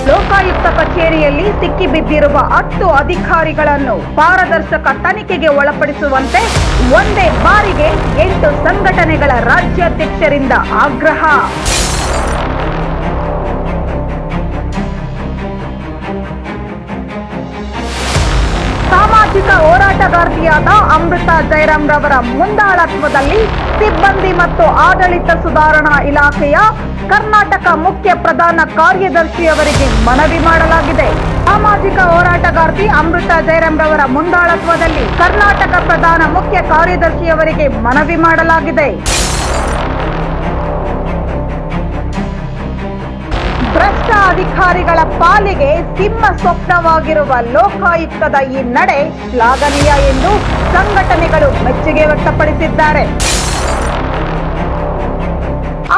ಲೋಕಾಯುಕ್ತ ಕಚೇರಿಯಲ್ಲಿ ಸಿಕ್ಕಿಬಿದ್ದಿರುವ 10 ಅಧಿಕಾರಿಗಳನ್ನು ಪಾರದರ್ಶಕ ತನಿಖೆಗೆ ಒಳಪಡಿಸುವಂತೆ ಒಂದೇ ಬಾರಿಗೆ 8 ಸಂಘಟನೆಗಳ ರಾಜ್ಯಾಧ್ಯಕ್ಷರಿಂದ ಆಗ್ರಹ. ಸಾಮಾಜಿಕ ಹೋರಾಟಗಾರ್ತಿಯಾದ ಅಮೃತಾ ಜಯರಾಮ್ ರವರ ಮುಂದಾಳತ್ವದಲ್ಲಿ ಸಿಬ್ಬಂದಿ ಮತ್ತು ಆಡಳಿತ ಸುಧಾರಣಾ ಇಲಾಖೆಯ ಕರ್ನಾಟಕ ಮುಖ್ಯ ಪ್ರಧಾನ ಕಾರ್ಯದರ್ಶಿಯವರಿಗೆ ಮನವಿ ಮಾಡಲಾಗಿದೆ. ಸಾಮಾಜಿಕ ಹೋರಾಟಗಾರ್ತಿ ಅಮೃತಾ ಜಯರಾಮ್ ರವರ ಮುಂದಾಳತ್ವದಲ್ಲಿ ಕರ್ನಾಟಕ ಪ್ರಧಾನ ಮುಖ್ಯ ಕಾರ್ಯದರ್ಶಿಯವರಿಗೆ ಮನವಿ ಮಾಡಲಾಗಿದೆ. ಭ್ರಷ್ಟ ಅಧಿಕಾರಿಗಳ ಪಾಲಿಗೆ ಸಿಂಹ ಸ್ವಪ್ನವಾಗಿರುವ ಲೋಕಾಯುಕ್ತದ ಈ ನಡೆ ಶ್ಲಾಘನೀಯ ಎಂದು ಸಂಘಟನೆಗಳು ಮೆಚ್ಚುಗೆ ವ್ಯಕ್ತಪಡಿಸಿದ್ದಾರೆ.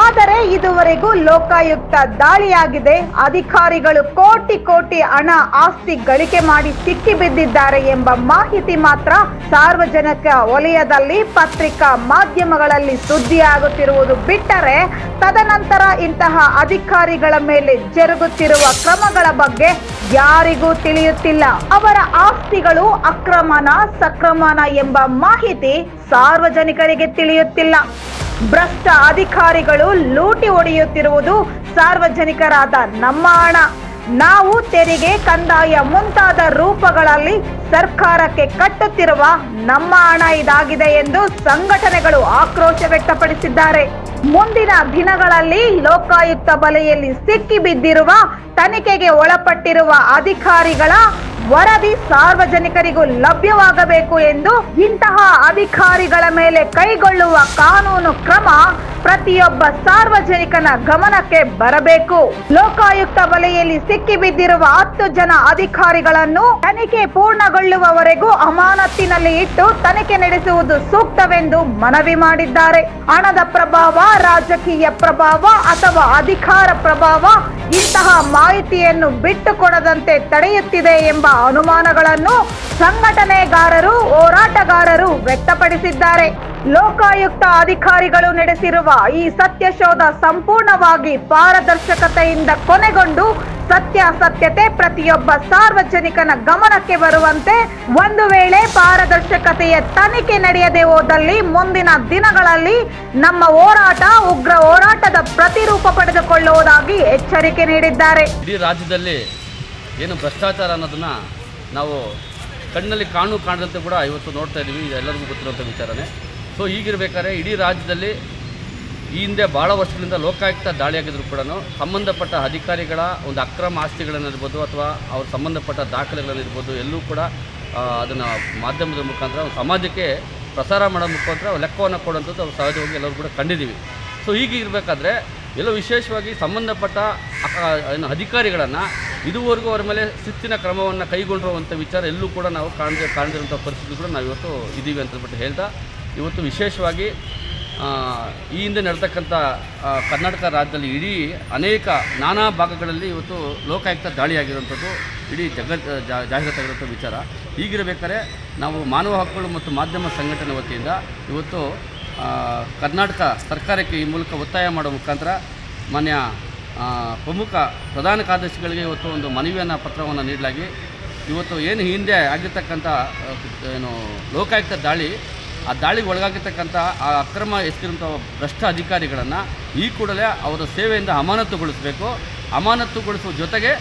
ಆದರೆ ಇದುವರೆಗೂ ಲೋಕಾಯುಕ್ತ ದಾಳಿಯಾಗಿದೆ, ಅಧಿಕಾರಿಗಳು ಕೋಟಿ ಕೋಟಿ ಹಣ ಆಸ್ತಿ ಗಳಿಕೆ ಮಾಡಿ ಸಿಕ್ಕಿಬಿದ್ದಿದ್ದಾರೆ ಎಂಬ ಮಾಹಿತಿ ಮಾತ್ರ ಸಾರ್ವಜನಿಕ ವಲಯದಲ್ಲಿ ಪತ್ರಿಕಾ ಮಾಧ್ಯಮಗಳಲ್ಲಿ ಸುದ್ದಿಯಾಗುತ್ತಿರುವುದು ಬಿಟ್ಟರೆ ತದನಂತರ ಇಂತಹ ಅಧಿಕಾರಿಗಳ ಮೇಲೆ ಜರುಗುತ್ತಿರುವ ಕ್ರಮಗಳ ಬಗ್ಗೆ ಯಾರಿಗೂ ತಿಳಿಯುತ್ತಿಲ್ಲ. ಅವರ ಆಸ್ತಿಗಳು ಅಕ್ರಮನ ಸಕ್ರಮನ ಎಂಬ ಮಾಹಿತಿ ಸಾರ್ವಜನಿಕರಿಗೆ ತಿಳಿಯುತ್ತಿಲ್ಲ. ಭ್ರಷ್ಟ ಅಧಿಕಾರಿಗಳು ಲೂಟಿ ಹೊಡೆಯುತ್ತಿರುವುದು ಸಾರ್ವಜನಿಕರಾದ ನಮ್ಮ ಹಣ. ನಾವು ತೆರಿಗೆ ಕಂದಾಯ ಮುಂತಾದ ರೂಪಗಳಲ್ಲಿ ಸರ್ಕಾರಕ್ಕೆ ಕಟ್ಟುತ್ತಿರುವ ನಮ್ಮ ಹಣ ಇದಾಗಿದೆ ಎಂದು ಸಂಘಟನೆಗಳು ಆಕ್ರೋಶ ವ್ಯಕ್ತಪಡಿಸಿದ್ದಾರೆ. ಮುಂದಿನ ದಿನಗಳಲ್ಲಿ ಲೋಕಾಯುಕ್ತ ಬಲೆಯಲ್ಲಿ ಸಿಕ್ಕಿಬಿದ್ದಿರುವ ತನಿಖೆಗೆ ಒಳಪಟ್ಟಿರುವ ಅಧಿಕಾರಿಗಳ ವರದಿ ಸಾರ್ವಜನಿಕರಿಗೂ ಲಭ್ಯವಾಗಬೇಕು ಎಂದು ಇಂತಹ ಅಧಿಕಾರಿಗಳ ಮೇಲೆ ಕೈಗೊಳ್ಳುವ ಕಾನೂನು ಕ್ರಮ ಪ್ರತಿಯೊಬ್ಬ ಸಾರ್ವಜನಿಕನ ಗಮನಕ್ಕೆ ಬರಬೇಕು. ಲೋಕಾಯುಕ್ತ ವಲಯದಲ್ಲಿ ಸಿಕ್ಕಿಬಿದ್ದಿರುವ 10 ಜನ ಅಧಿಕಾರಿಗಳನ್ನು ತನಿಖೆ ಪೂರ್ಣಗೊಳ್ಳುವವರೆಗೂ ಅಮಾನತಿನಲ್ಲಿ ಇಟ್ಟು ತನಿಖೆ ನಡೆಸುವುದು ಸೂಕ್ತವೆಂದು ಮನವಿ ಮಾಡಿದ್ದಾರೆ. ಹಣದ ಪ್ರಭಾವ, ರಾಜಕೀಯ ಪ್ರಭಾವ ಅಥವಾ ಅಧಿಕಾರ ಪ್ರಭಾವ ಇಂತಹ ಮಾಹಿತಿಯನ್ನು ಬಿಟ್ಟುಕೊಡದಂತೆ ತಡೆಯುತ್ತಿದೆ ಎಂಬ ಅನುಮಾನಗಳನ್ನು ಸಂಘಟನೆಗಾರರು, ಹೋರಾಟಗಾರರು ವ್ಯಕ್ತಪಡಿಸಿದ್ದಾರೆ. ಲೋಕಾಯುಕ್ತ ಅಧಿಕಾರಿಗಳು ನಡೆಸಿರುವ ಈ ಸತ್ಯಶೋಧ ಸಂಪೂರ್ಣವಾಗಿ ಪಾರದರ್ಶಕತೆಯಿಂದ ಕೊನೆಗೊಂಡು ಸತ್ಯಾಸತ್ಯತೆ ಪ್ರತಿಯೊಬ್ಬ ಸಾರ್ವಜನಿಕನ ಗಮನಕ್ಕೆ ಬರುವಂತೆ, ಒಂದು ವೇಳೆ ಪಾರದರ್ಶಕತೆಯ ತನಿಖೆ ನಡೆಯದೆ ಹೋದಲ್ಲಿ ಮುಂದಿನ ದಿನಗಳಲ್ಲಿ ನಮ್ಮ ಹೋರಾಟ ಉಗ್ರ ಹೋರಾಟದ ಪ್ರತಿರೂಪ ಪಡೆದುಕೊಳ್ಳುವುದಾಗಿ ಎಚ್ಚರಿಕೆ ನೀಡಿದ್ದಾರೆ. ಇಡೀ ರಾಜ್ಯದಲ್ಲಿ ಏನು ಭ್ರಷ್ಟಾಚಾರ ಅನ್ನೋದನ್ನ ನಾವು ಕಣ್ಣಲ್ಲಿ ಕಾಣದಂತೆ ಕೂಡ ಇವತ್ತು ನೋಡ್ತಾ ಇದ್ದೀವಿ. ಇದು ಎಲ್ಲರಿಗೂ ಗೊತ್ತಿರುವಂಥ ವಿಚಾರನೇ. ಸೊ ಹೀಗಿರಬೇಕಾದ್ರೆ ಇಡೀ ರಾಜ್ಯದಲ್ಲಿ ಈ ಹಿಂದೆ ಭಾಳ ವರ್ಷಗಳಿಂದ ಲೋಕಾಯುಕ್ತ ದಾಳಿಯಾಗಿದ್ರು ಕೂಡ ಸಂಬಂಧಪಟ್ಟ ಅಧಿಕಾರಿಗಳ ಒಂದು ಅಕ್ರಮ ಆಸ್ತಿಗಳನ್ನಿರ್ಬೋದು ಅಥವಾ ಅವ್ರ ಸಂಬಂಧಪಟ್ಟ ದಾಖಲೆಗಳನ್ನಿರ್ಬೋದು ಎಲ್ಲೂ ಕೂಡ ಅದನ್ನು ಮಾಧ್ಯಮದ ಮುಖಾಂತರ ಸಮಾಜಕ್ಕೆ ಪ್ರಸಾರ ಮಾಡೋ ಮುಖಾಂತರ ಲೆಕ್ಕವನ್ನು ಕೊಡುವಂಥದ್ದು ಅವ್ರು ಸಹಜವಾಗಿ ಎಲ್ಲರೂ ಕೂಡ ಕಂಡಿದ್ದೀವಿ. ಸೊ ಹೀಗಿರಬೇಕಾದ್ರೆ ಎಲ್ಲೋ ವಿಶೇಷವಾಗಿ ಸಂಬಂಧಪಟ್ಟ ಅಧಿಕಾರಿಗಳನ್ನು ಇದುವರೆಗೂ ಅವರ ಮೇಲೆ ಶಿಸ್ತಿನ ಕ್ರಮವನ್ನು ಕೈಗೊಂಡಿರುವಂಥ ವಿಚಾರ ಎಲ್ಲೂ ಕೂಡ ನಾವು ಕಾಣದಿರುವಂಥ ಪರಿಸ್ಥಿತಿ ಕೂಡ ನಾವು ಇವತ್ತು ಇದ್ದೀವಿ ಅಂತಂದ್ಬಿಟ್ಟು ಹೇಳ್ತಾ, ಇವತ್ತು ವಿಶೇಷವಾಗಿ ಈ ಹಿಂದೆ ನಡೆತಕ್ಕಂಥ ಕರ್ನಾಟಕ ರಾಜ್ಯದಲ್ಲಿ ಇಡೀ ಅನೇಕ ನಾನಾ ಭಾಗಗಳಲ್ಲಿ ಇವತ್ತು ಲೋಕಾಯುಕ್ತ ದಾಳಿಯಾಗಿರುವಂಥದ್ದು ಇಡೀ ಜಾಹೀರಾತಾಗಿರುವಂಥ ವಿಚಾರ. ಹೀಗಿರಬೇಕಾದ್ರೆ ನಾವು ಮಾನವ ಹಕ್ಕುಗಳು ಮತ್ತು ಮಾಧ್ಯಮ ಸಂಘಟನೆ ವತಿಯಿಂದ ಇವತ್ತು ಕರ್ನಾಟಕ ಸರ್ಕಾರಕ್ಕೆ ಈ ಮೂಲಕ ಒತ್ತಾಯ ಮಾಡೋ ಮುಖಾಂತರ ಮಾನ್ಯ ಪ್ರಮುಖ ಪ್ರಧಾನ ಕಾರ್ಯದರ್ಶಿಗಳಿಗೆ ಇವತ್ತು ಒಂದು ಮನವಿಯನ್ನು ಪತ್ರವನ್ನು ನೀಡಲಾಗಿ ಇವತ್ತು ಏನು ಹಿಂದೆ ಆಗಿರ್ತಕ್ಕಂಥ ಲೋಕಾಯುಕ್ತ ದಾಳಿ, ಆ ದಾಳಿಗೆ ಒಳಗಾಗಿರ್ತಕ್ಕಂಥ ಆ ಅಕ್ರಮ ಎಸಗಿರುವಂಥ ಭ್ರಷ್ಟ ಅಧಿಕಾರಿಗಳನ್ನು ಈ ಕೂಡಲೇ ಅವರ ಸೇವೆಯಿಂದ ಅಮಾನತುಗೊಳಿಸಬೇಕು. ಅಮಾನತುಗೊಳಿಸುವ ಜೊತೆಗೆ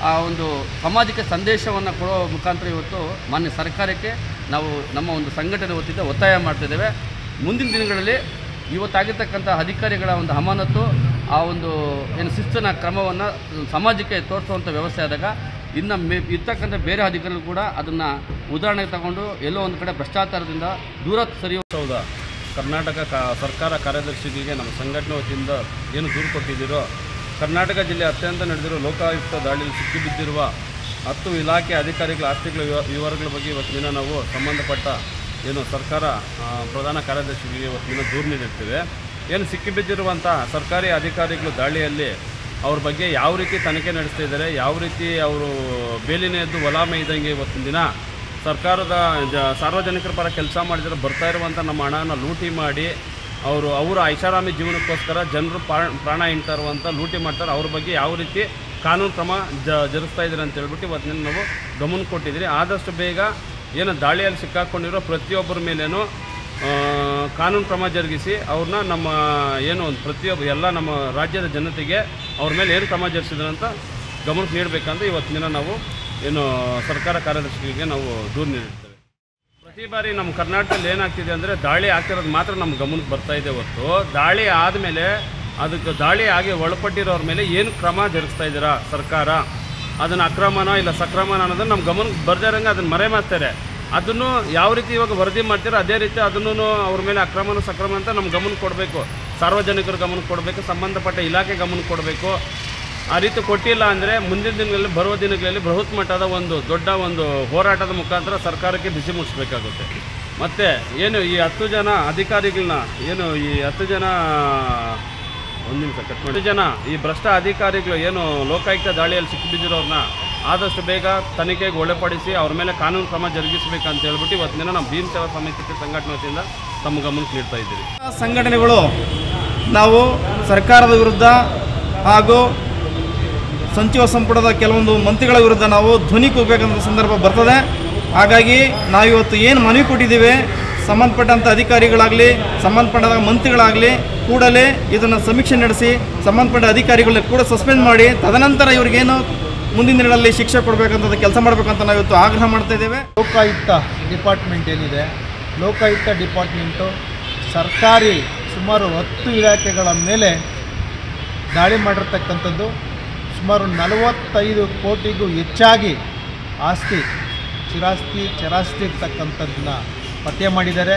ಆ ಒಂದು ಸಮಾಜಕ್ಕೆ ಸಂದೇಶವನ್ನು ಕೊಡೋ ಮುಖಾಂತರ ಇವತ್ತು ಮಾನ್ಯ ಸರ್ಕಾರಕ್ಕೆ ನಾವು ನಮ್ಮ ಒಂದು ಸಂಘಟನೆ ವತಿಯಿಂದ ಒತ್ತಾಯ ಮಾಡ್ತಿದ್ದೇವೆ. ಮುಂದಿನ ದಿನಗಳಲ್ಲಿ ಇವತ್ತಾಗಿರ್ತಕ್ಕಂಥ ಅಧಿಕಾರಿಗಳ ಒಂದು ಅಮಾನತು, ಆ ಒಂದು ಏನು ಶಿಸ್ತಿನ ಕ್ರಮವನ್ನು ಸಮಾಜಕ್ಕೆ ತೋರಿಸುವಂಥ ವ್ಯವಸ್ಥೆ ಆದಾಗ ಇನ್ನು ಇರ್ತಕ್ಕಂಥ ಬೇರೆ ಅಧಿಕಾರಿಗಳು ಕೂಡ ಅದನ್ನು ಉದಾಹರಣೆಗೆ ತಗೊಂಡು ಎಲ್ಲೋ ಒಂದು ಕಡೆ ಭ್ರಷ್ಟಾಚಾರದಿಂದ ದೂರ ಸರಿಯುವ ಕರ್ನಾಟಕ ಸರ್ಕಾರ ಕಾರ್ಯದರ್ಶಿಗಳಿಗೆ ನಮ್ಮ ಸಂಘಟನೆ ವತಿಯಿಂದ ಏನು ದೂರು ಕೊಟ್ಟಿದ್ದೀರೋ, ಕರ್ನಾಟಕ ಜಿಲ್ಲೆ ಅತ್ಯಂತ ನಡೆದಿರೋ ಲೋಕಾಯುಕ್ತ ದಾಳಿಯಲ್ಲಿ ಸಿಕ್ಕಿಬಿದ್ದಿರುವ 10 ಇಲಾಖೆ ಅಧಿಕಾರಿಗಳ ಆಸ್ತಿಗಳ ವಿವರಗಳ ಬಗ್ಗೆ ಇವತ್ತಿನ ನಾವು ಸಂಬಂಧಪಟ್ಟ ಏನು ಸರ್ಕಾರ ಪ್ರಧಾನ ಕಾರ್ಯದರ್ಶಿಗಳಿಗೆ ಇವತ್ತಿನ ದೂರು ನೀಡಿರ್ತೇವೆ. ಏನು ಸಿಕ್ಕಿಬಿದ್ದಿರುವಂಥ ಸರ್ಕಾರಿ ಅಧಿಕಾರಿಗಳು ದಾಳಿಯಲ್ಲಿ ಅವ್ರ ಬಗ್ಗೆ ಯಾವ ರೀತಿ ತನಿಖೆ ನಡೆಸ್ತಾ ಇದ್ದಾರೆ, ಯಾವ ರೀತಿ ಅವರು ಬೇಲಿನ ಎದ್ದು ಒಲಾಮೆ ಇದ್ದಂಗೆ ಇವತ್ತಿನ ದಿನ ಸರ್ಕಾರದ ಸಾರ್ವಜನಿಕರ ಪರ ಕೆಲಸ ಮಾಡಿದರೆ ಬರ್ತಾ ಇರುವಂಥ ನಮ್ಮ ಹಣನ ಲೂಟಿ ಮಾಡಿ ಅವರ ಐಷಾರಾಮಿ ಜೀವನಕ್ಕೋಸ್ಕರ ಜನರು ಪ್ರಾಣ ಹಿಂಡ್ತಾ ಇರುವಂಥ ಲೂಟಿ ಮಾಡ್ತಾರೆ. ಅವ್ರ ಬಗ್ಗೆ ಯಾವ ರೀತಿ ಕಾನೂನು ಕ್ರಮ ಜರುಗಿಸ್ತಾ ಇದ್ದಾರೆ ಅಂತ ಹೇಳ್ಬಿಟ್ಟು ಇವತ್ತಿನ ನಾವು ಗಮನ ಕೊಟ್ಟಿದ್ದೀರಿ. ಆದಷ್ಟು ಬೇಗ ಏನು ದಾಳಿಯಲ್ಲಿ ಸಿಕ್ಕಾಕೊಂಡಿರೋ ಪ್ರತಿಯೊಬ್ಬರ ಮೇಲೇನೂ ಕಾನೂನು ಕ್ರಮ ಜರುಗಿಸಿ ಅವ್ರನ್ನ ನಮ್ಮ ಏನು ಪ್ರತಿಯೊಬ್ಬ ಎಲ್ಲ ನಮ್ಮ ರಾಜ್ಯದ ಜನತೆಗೆ ಅವ್ರ ಮೇಲೆ ಏನು ಕ್ರಮ ಜರುಗಿಸಿದ್ರು ಅಂತ ಗಮನಕ್ಕೆ ನೀಡಬೇಕಂತ ಇವತ್ತಿನ ನಾವು ಏನು ಸರ್ಕಾರ ಕಾರ್ಯದರ್ಶಿಗಳಿಗೆ ನಾವು ದೂರು ನೀಡಿರ್ತೇವೆ. ಪ್ರತಿ ಬಾರಿ ನಮ್ಮ ಕರ್ನಾಟಕದಲ್ಲಿ ಏನಾಗ್ತಿದೆ ಅಂದರೆ ದಾಳಿ ಆಗ್ತಿರೋದು ಮಾತ್ರ ನಮ್ಮ ಗಮನಕ್ಕೆ ಬರ್ತಾ ಇದೆ ಹೊರತು ದಾಳಿ ಆದಮೇಲೆ ಅದಕ್ಕೆ ದಾಳಿ ಆಗಿ ಒಳಪಟ್ಟಿರೋರ ಮೇಲೆ ಏನು ಕ್ರಮ ಜರುಗಿಸ್ತಾ ಇದ್ದೀರಾ ಸರ್ಕಾರ, ಅದನ್ನು ಅಕ್ರಮನ ಇಲ್ಲ ಸಕ್ರಮನ ಅನ್ನೋದನ್ನು ನಮ್ಮ ಗಮನಕ್ಕೆ ಬರ್ದೇ ಇರೋಂಗೆ ಅದನ್ನು ಮರೆಮಾಚ್ತಾರೆ. ಅದನ್ನು ಯಾವ ರೀತಿ ಇವಾಗ ವರದಿ ಮಾಡ್ತೀರೋ ಅದೇ ರೀತಿ ಅದನ್ನು ಅವ್ರ ಮೇಲೆ ಅಕ್ರಮನ ಸಕ್ರಮ ಅಂತ ನಮ್ಮ ಗಮನಕ್ಕೆ ಕೊಡಬೇಕು, ಸಾರ್ವಜನಿಕರ ಗಮನಕ್ಕೆ ಕೊಡಬೇಕು, ಸಂಬಂಧಪಟ್ಟ ಇಲಾಖೆ ಗಮನಕ್ಕೆ ಕೊಡಬೇಕು. ಆ ರೀತಿ ಕೊಟ್ಟಿಲ್ಲ ಅಂದರೆ ಮುಂದಿನ ದಿನಗಳಲ್ಲಿ ಬರುವ ದಿನಗಳಲ್ಲಿ ಬೃಹತ್ ಮಟ್ಟದ ಒಂದು ದೊಡ್ಡ ಒಂದು ಹೋರಾಟದ ಮುಖಾಂತರ ಸರ್ಕಾರಕ್ಕೆ ಬಿಸಿ ಮುಟ್ಟಿಸ್ಬೇಕಾಗುತ್ತೆ. ಮತ್ತು ಏನು ಈ 10 ಜನ ಅಧಿಕಾರಿಗಳನ್ನ ಏನು ಈ 10 ಜನ ಒಂದು ನಿಮಿಷ ಕಟ್ ಮಾಡಿ 10 ಜನ ಈ ಭ್ರಷ್ಟ ಅಧಿಕಾರಿಗಳು ಏನು ಲೋಕಾಯುಕ್ತ ದಾಳಿಯಲ್ಲಿ ಸಿಕ್ಕಿಬಿದ್ದಿರೋರನ್ನ ಆದಷ್ಟು ಬೇಗ ತನಿಖೆಗೆ ಒಳಪಡಿಸಿ ಅವ್ರ ಮೇಲೆ ಕಾನೂನು ಕ್ರಮ ಜರುಗಿಸಬೇಕಂತ ಹೇಳ್ಬಿಟ್ಟು ಇವತ್ತಿನ ನಮ್ಮ ಭೀಮ್ ಸೇವಾ ಸಮಿತಿ ಸಂಘಟನೆ ವತಿಯಿಂದ ತಮ್ಮ ಗಮನಕ್ಕೆ ನೀಡ್ತಾ ಇದ್ದೀವಿ. ಸಂಘಟನೆಗಳು ನಾವು ಸರ್ಕಾರದ ವಿರುದ್ಧ ಹಾಗೂ ಸಚಿವ ಸಂಪುಟದ ಕೆಲವೊಂದು ಮಂತ್ರಿಗಳ ವಿರುದ್ಧ ನಾವು ಧ್ವನಿ ಕೂಗಬೇಕಂತ ಸಂದರ್ಭ ಬರ್ತದೆ. ಹಾಗಾಗಿ ನಾವಿವತ್ತು ಏನು ಮನವಿ ಕೊಟ್ಟಿದ್ದೀವಿ, ಸಂಬಂಧಪಟ್ಟಂಥ ಅಧಿಕಾರಿಗಳಾಗಲಿ ಸಂಬಂಧಪಟ್ಟ ಮಂತ್ರಿಗಳಾಗಲಿ ಕೂಡಲೇ ಇದನ್ನು ಸಮೀಕ್ಷೆ ನಡೆಸಿ ಸಂಬಂಧಪಟ್ಟ ಅಧಿಕಾರಿಗಳನ್ನ ಕೂಡ ಸಸ್ಪೆಂಡ್ ಮಾಡಿ ತದನಂತರ ಇವ್ರಿಗೇನು ಮುಂದಿನ ದಿನಗಳಲ್ಲಿ ಶಿಕ್ಷೆ ಕೊಡಬೇಕಂತ ಕೆಲಸ ಮಾಡಬೇಕಂತ ನಾವು ಇವತ್ತು ಆಗ್ರಹ ಮಾಡ್ತಾ ಇದ್ದೇವೆ. ಲೋಕಾಯುಕ್ತ ಡಿಪಾರ್ಟ್ಮೆಂಟ್ ಏನಿದೆ, ಲೋಕಾಯುಕ್ತ ಡಿಪಾರ್ಟ್ಮೆಂಟು ಸರ್ಕಾರಿ ಸುಮಾರು 10 ಇಲಾಖೆಗಳ ಮೇಲೆ ದಾಳಿ ಮಾಡಿರ್ತಕ್ಕಂಥದ್ದು. ಸುಮಾರು 45 ಕೋಟಿಗೂ ಹೆಚ್ಚಾಗಿ ಆಸ್ತಿ ಚರಾಸ್ತಿ ಇರ್ತಕ್ಕಂಥದ್ದನ್ನ ಪತ್ತೆ ಮಾಡಿದ್ದಾರೆ.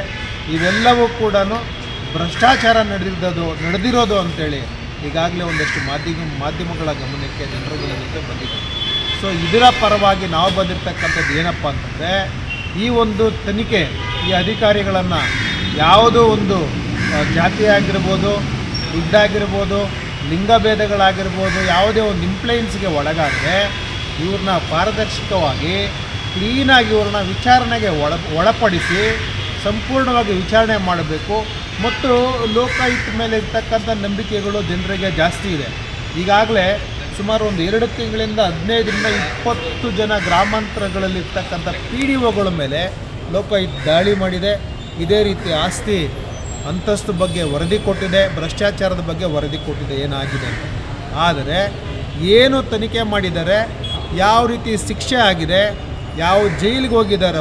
ಇವೆಲ್ಲವೂ ಕೂಡ ಭ್ರಷ್ಟಾಚಾರ ನಡೆದಿರೋದು ಅಂಥೇಳಿ ಈಗಾಗಲೇ ಒಂದಷ್ಟು ಮಾಧ್ಯಮಗಳ ಗಮನಕ್ಕೆ ಜನರ ಗಮನಕ್ಕೆ ಬಂದಿದೆ. ಸೊ ಇದರ ಪರವಾಗಿ ನಾವು ಬಂದಿರತಕ್ಕಂಥದ್ದು ಏನಪ್ಪ ಅಂತಂದರೆ, ಈ ಒಂದು ತನಿಖೆ ಈ ಅಧಿಕಾರಿಗಳನ್ನು ಯಾವುದೋ ಒಂದು ಜಾತಿ ಆಗಿರ್ಬೋದು, ದುಡ್ಡಾಗಿರ್ಬೋದು, ಲಿಂಗಭೇದಗಳಾಗಿರ್ಬೋದು, ಯಾವುದೇ ಒಂದು ಇಂಪ್ಲೈನ್ಸ್ಗೆ ಒಳಗಾದರೆ ಇವ್ರನ್ನ ಪಾರದರ್ಶಕವಾಗಿ ಕ್ಲೀನಾಗಿ ಇವ್ರನ್ನ ವಿಚಾರಣೆಗೆ ಒಳಪಡಿಸಿ ಸಂಪೂರ್ಣವಾಗಿ ವಿಚಾರಣೆ ಮಾಡಬೇಕು. ಮತ್ತು ಲೋಕಾಯುಕ್ತ ಮೇಲೆ ಇರ್ತಕ್ಕಂಥ ನಂಬಿಕೆಗಳು ಜನರಿಗೆ ಜಾಸ್ತಿ ಇದೆ. ಈಗಾಗಲೇ ಸುಮಾರು ಒಂದು 2 ತಿಂಗಳಿಂದ 15ರಿಂದ 20 ಜನ ಗ್ರಾಮಾಂತರಗಳಲ್ಲಿ ಇರ್ತಕ್ಕಂಥ PDOಗಳ ಮೇಲೆ ಲೋಕಾಯುಕ್ತ ದಾಳಿ ಮಾಡಿದೆ. ಇದೇ ರೀತಿ ಆಸ್ತಿ ಅಂತಸ್ತು ಬಗ್ಗೆ ವರದಿ ಕೊಟ್ಟಿದೆ, ಭ್ರಷ್ಟಾಚಾರದ ಬಗ್ಗೆ ವರದಿ ಕೊಟ್ಟಿದೆ ಏನಾಗಿದೆ ಅಂತ. ಆದರೆ ಏನು ತನಿಖೆ ಮಾಡಿದ್ದಾರೆ, ಯಾವ ರೀತಿ ಶಿಕ್ಷೆ ಆಗಿದೆ, ಯಾವ ಜೈಲಿಗೆ ಹೋಗಿದ್ದಾರೆ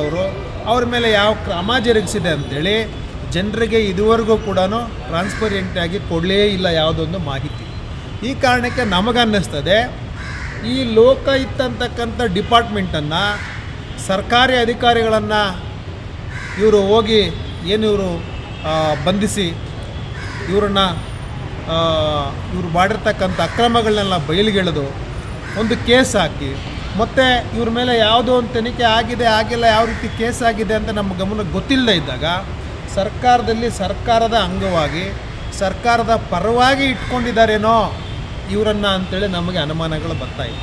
ಅವ್ರ ಮೇಲೆ ಯಾವ ಕ್ರಮ ಜರುಗಿಸಿದೆ ಅಂಥೇಳಿ ಜನರಿಗೆ ಇದುವರೆಗೂ ಕೂಡ ಟ್ರಾನ್ಸ್ಪರೆಂಟಾಗಿ ಕೊಡಲೇ ಇಲ್ಲ ಯಾವುದೊಂದು ಮಾಹಿತಿ. ಈ ಕಾರಣಕ್ಕೆ ನಮಗನ್ನಿಸ್ತದೆ ಈ ಲೋಕಾಯುಕ್ತ ಅಂತಕ್ಕಂಥ ಡಿಪಾರ್ಟ್ಮೆಂಟನ್ನು ಸರ್ಕಾರಿ ಅಧಿಕಾರಿಗಳನ್ನು ಇವರು ಹೋಗಿ ಇವರು ಬಂಧಿಸಿ ಇವರು ಮಾಡಿರ್ತಕ್ಕಂಥ ಅಕ್ರಮಗಳನ್ನೆಲ್ಲ ಬಯಲಿಗೆಳೆದು ಒಂದು ಕೇಸ್ ಹಾಕಿ ಮತ್ತು ಇವ್ರ ಮೇಲೆ ಯಾವುದೋ ಒಂದು ತನಿಖೆ ಆಗಿಲ್ಲ ಯಾವ ರೀತಿ ಕೇಸ್ ಆಗಿದೆ ಅಂತ ನಮ್ಮ ಗಮನಕ್ಕೆ ಗೊತ್ತಿಲ್ಲದೆ ಇದ್ದಾಗ ಸರ್ಕಾರದ ಅಂಗವಾಗಿ ಸರ್ಕಾರದ ಪರವಾಗಿ ಇಟ್ಕೊಂಡಿದ್ದಾರೇನೋ ಇವರನ್ನು ಅಂತೇಳಿ ನಮಗೆ ಅನುಮಾನಗಳು ಬರ್ತಾಯಿದೆ.